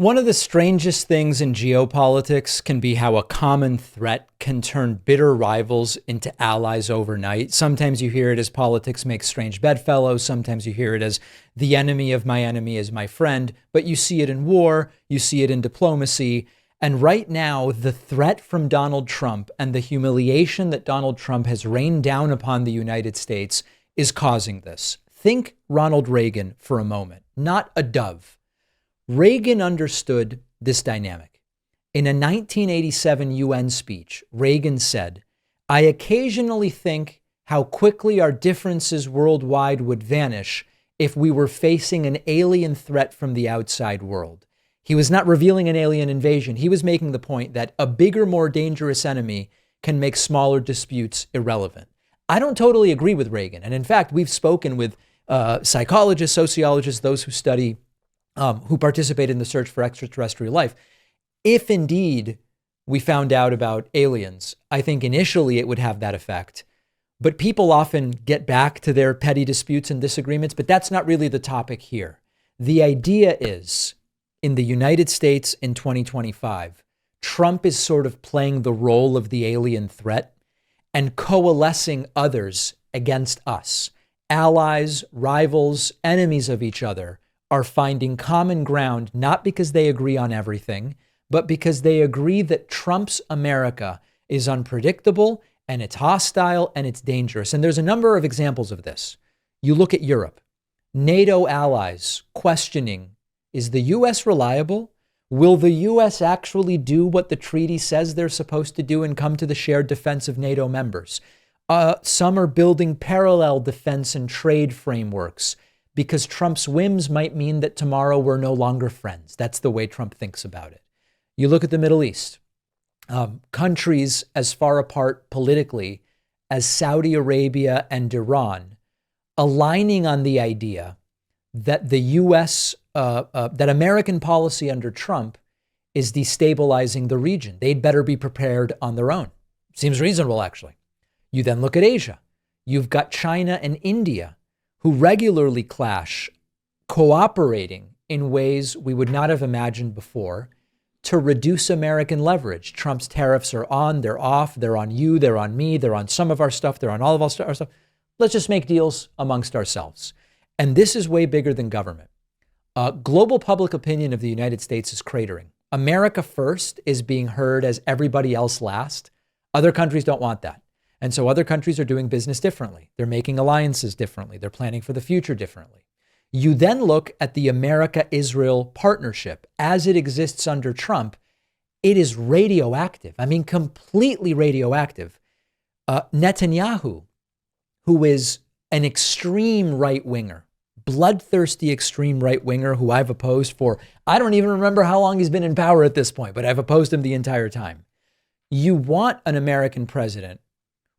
One of the strangest things in geopolitics can be how a common threat can turn bitter rivals into allies overnight. Sometimes you hear it as politics makes strange bedfellows. Sometimes you hear it as the enemy of my enemy is my friend. But you see it in war, you see it in diplomacy. And right now, the threat from Donald Trump and the humiliation that Donald Trump has rained down upon the United States is causing this. Think Ronald Reagan for a moment, not a dove. Reagan understood this dynamic. In a 1987 UN speech, Reagan said, "I occasionally think how quickly our differences worldwide would vanish if we were facing an alien threat from the outside world." He was not revealing an alien invasion. He was making the point that a bigger, more dangerous enemy can make smaller disputes irrelevant. I don't totally agree with Reagan. And in fact, we've spoken with psychologists, sociologists, those who participate in the search for extraterrestrial life. If indeed we found out about aliens, I think initially it would have that effect. But people often get back to their petty disputes and disagreements, but that's not really the topic here. The idea is, in the United States in 2025, Trump is sort of playing the role of the alien threat and coalescing others against us. Allies, rivals, enemies of each other are finding common ground, not because they agree on everything, but because they agree that Trump's America is unpredictable and it's hostile and it's dangerous. And there's a number of examples of this. You look at Europe, NATO allies questioning, is the US reliable? Will the US actually do what the treaty says they're supposed to do and come to the shared defense of NATO members? Some are building parallel defense and trade frameworks, because Trump's whims might mean that tomorrow we're no longer friends. That's the way Trump thinks about it. You look at the Middle East, countries as far apart politically as Saudi Arabia and Iran, aligning on the idea that the U.S., that American policy under Trump is destabilizing the region. They'd better be prepared on their own. Seems reasonable, actually. You then look at Asia. You've got China and India, who regularly clash, cooperating in ways we would not have imagined before to reduce American leverage. Trump's tariffs are on, they're off, they're on you, they're on me, they're on some of our stuff, they're on all of our stuff. Let's just make deals amongst ourselves. And this is way bigger than government. Global public opinion of the United States is cratering. America first is being heard as everybody else last. Other countries don't want that. And so other countries are doing business differently. They're making alliances differently. They're planning for the future differently. You then look at the America-Israel partnership as it exists under Trump. It is radioactive. I mean, completely radioactive. Netanyahu, who is an extreme right-winger, bloodthirsty extreme right-winger who I've opposed for, I don't even remember how long he's been in power at this point, but I've opposed him the entire time. You want an American president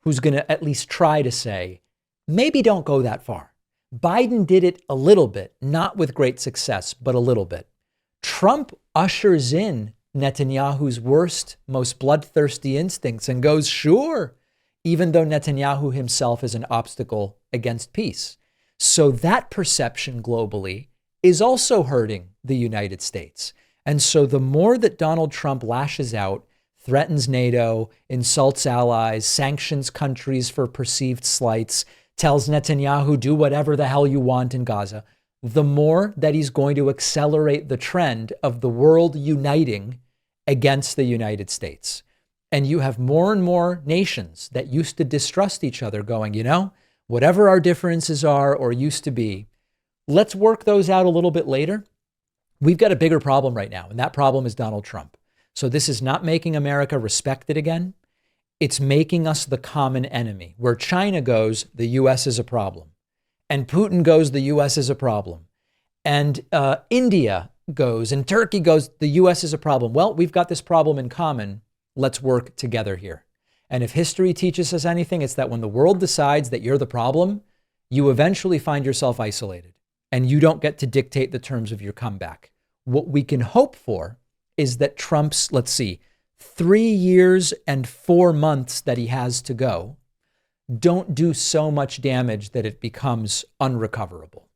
who's going to at least try to say, maybe don't go that far. Biden did it a little bit, not with great success, but a little bit. Trump ushers in Netanyahu's worst, most bloodthirsty instincts and goes, sure, even though Netanyahu himself is an obstacle against peace. So that perception globally is also hurting the United States. And so the more that Donald Trump lashes out, threatens NATO, insults allies, sanctions countries for perceived slights, tells Netanyahu, do whatever the hell you want in Gaza, the more that he's going to accelerate the trend of the world uniting against the United States. And you have more and more nations that used to distrust each other going, you know, whatever our differences are or used to be, let's work those out a little bit later. We've got a bigger problem right now, and that problem is Donald Trump. So this is not making America respected again. It's making us the common enemy. Where China goes, the U.S. is a problem. And Putin goes, the U.S. is a problem. And India goes and Turkey goes, the U.S. is a problem. Well, we've got this problem in common. Let's work together here. And if history teaches us anything, it's that when the world decides that you're the problem, you eventually find yourself isolated and you don't get to dictate the terms of your comeback. What we can hope for is that Trump's, 3 years and 4 months that he has to go don't do so much damage that it becomes unrecoverable.